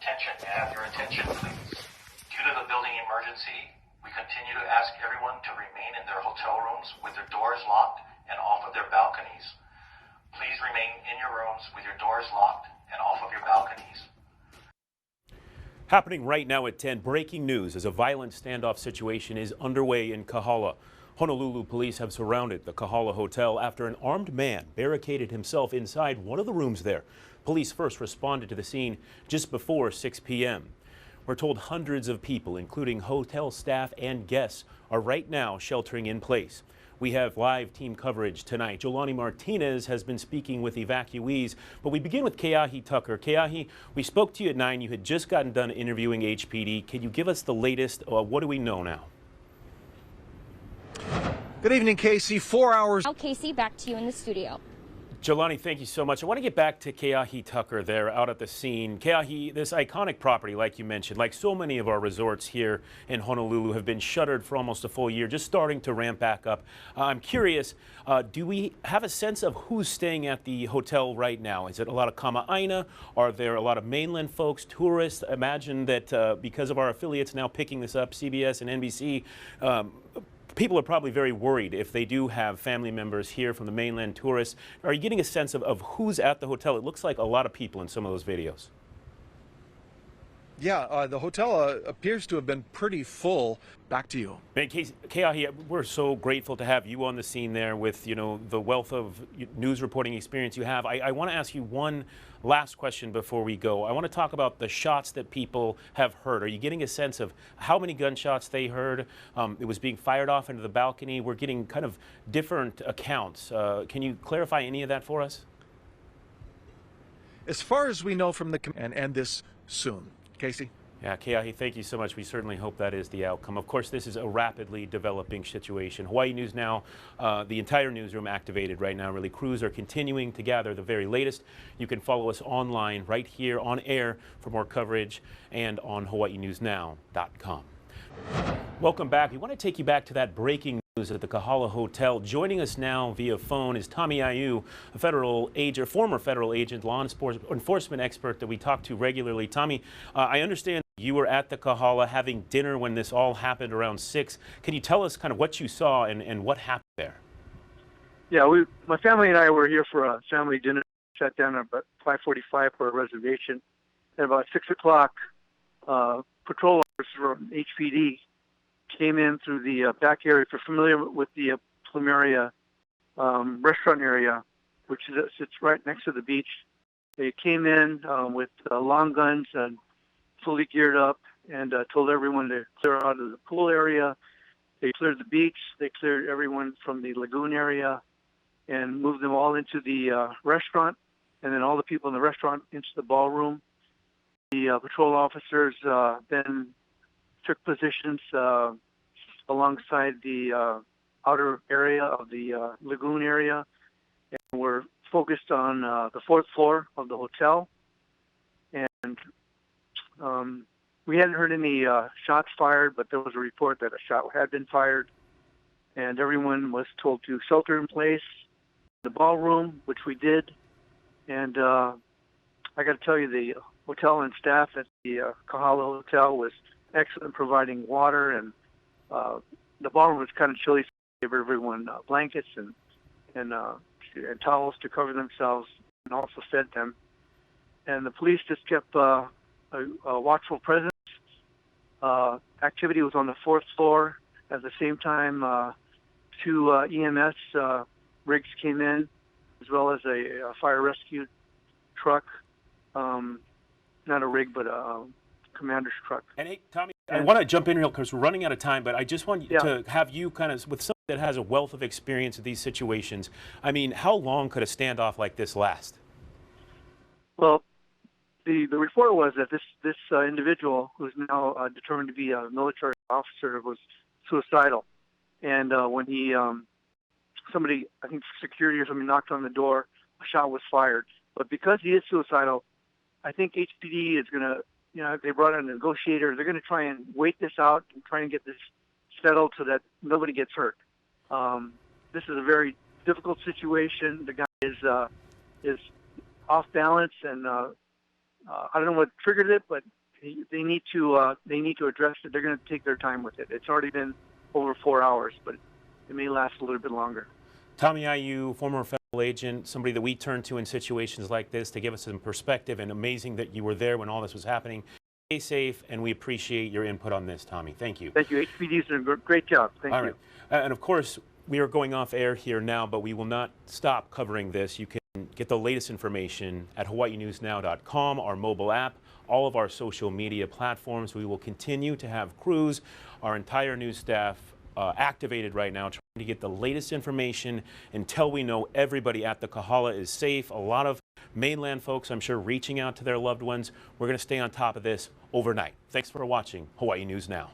Attention, may I have your attention, please? Due to the building emergency, we continue to ask everyone to remain in their hotel rooms with their doors locked and off of their balconies. Please remain in your rooms with your doors locked and off of your balconies. Happening right now at 10, breaking news as a violent standoff situation is underway in Kahala. Honolulu police have surrounded the Kahala Hotel after an armed man barricaded himself inside one of the rooms there. Police first responded to the scene just before 6 p.m. We're told hundreds of people, including hotel staff and guests, are right now sheltering in place. We have live team coverage tonight. Jolani Martinez has been speaking with evacuees, but we begin with Keahi Tucker. Keahi, we spoke to you at 9. You had just gotten done interviewing HPD. Can you give us the latest? What do we know now? Good evening, Casey. 4 hours. Now, Casey, back to you in the studio. Jolani, thank you so much. I want to get back to Keahi Tucker there out at the scene. Keahi, this iconic property, like you mentioned, like so many of our resorts here in Honolulu, have been shuttered for almost a full year, just starting to ramp back up. I'm curious, do we have a sense of who's staying at the hotel right now? Is it a lot of Kama'aina? Are there a lot of mainland folks, tourists? Imagine that because of our affiliates now picking this up, CBS and NBC, people are probably very worried if they do have family members here from the mainland tourists. Are you getting a sense of who's at the hotel? It looks like a lot of people in some of those videos. Yeah, the hotel appears to have been pretty full. Back to you. Keahi, we're so grateful to have you on the scene there with, the wealth of news reporting experience you have. I want to ask you one last question before we go. I want to talk about the shots that people have heard. Are you getting a sense of how many gunshots they heard? It was being fired off into the balcony. We're getting kind of different accounts. Can you clarify any of that for us? As far as we know from the and end this soon. Casey? Yeah, Keahi, thank you so much. We certainly hope that is the outcome. Of course, this is a rapidly developing situation. Hawaii News Now, the entire newsroom activated right now. Really, crews are continuing to gather the very latest. You can follow us online right here on air for more coverage and on hawaiinewsnow.com. Welcome back. We want to take you back to that breaking news at the Kahala Hotel. Joining us now via phone is Tommy Ayu, a former federal agent, law enforcement expert that we talk to regularly. Tommy, I understand you were at the Kahala having dinner when this all happened around 6. Can you tell us kind of what you saw and what happened there? Yeah, my family and I were here for a family dinner. Sat down at about 5:45 for a reservation. At about 6 o'clock, patrol officers from HPD came in through the back area. If you're familiar with the Plumeria restaurant area, which sits right next to the beach, they came in with long guns and fully geared up and told everyone to clear out of the pool area. They cleared the beach. They cleared everyone from the lagoon area and moved them all into the restaurant, and then all the people in the restaurant into the ballroom. The patrol officers then took positions alongside the outer area of the lagoon area, and were focused on the 4th floor of the hotel. And we hadn't heard any shots fired, but there was a report that a shot had been fired, and everyone was told to shelter in place in the ballroom, which we did. And I got to tell you, the hotel and staff at the Kahala Hotel was excellent, providing water, and the ballroom was kind of chilly, so they gave everyone blankets and towels to cover themselves, and also fed them. And the police just kept a watchful presence. Activity was on the 4th floor. At the same time, 2 EMS rigs came in, as well as a fire rescue truck. Not a rig, but a commander's truck. And hey, Tommy, I want to jump in real because we're running out of time, but I just want to have you kind of, with someone that has a wealth of experience in these situations, I mean, how long could a standoff like this last? Well, the report was that this individual, who's now determined to be a military officer, was suicidal. And when somebody, I think security or somebody, knocked on the door, a shot was fired. But because he is suicidal, I think HPD is going to, they brought in a negotiator. They're going to try and wait this out and try and get this settled so that nobody gets hurt. This is a very difficult situation. The guy is off balance, and I don't know what triggered it, but they need to address it. They're going to take their time with it. It's already been over 4 hours, but it may last a little bit longer. Tommy IU, former federal agent, somebody that we turn to in situations like this to give us some perspective, and amazing that you were there when all this was happening. Stay safe, and we appreciate your input on this, Tommy. Thank you. Thank you. HPD's doing a great job. Thank you. All right. And of course, we are going off air here now, but we will not stop covering this. You can get the latest information at hawaiinewsnow.com, our mobile app, all of our social media platforms. We will continue to have crews, our entire news staff activated right now, trying to get the latest information until we know everybody at the Kahala is safe. A lot of mainland folks, I'm sure, reaching out to their loved ones. We're going to stay on top of this overnight. Thanks for watching Hawaii News Now.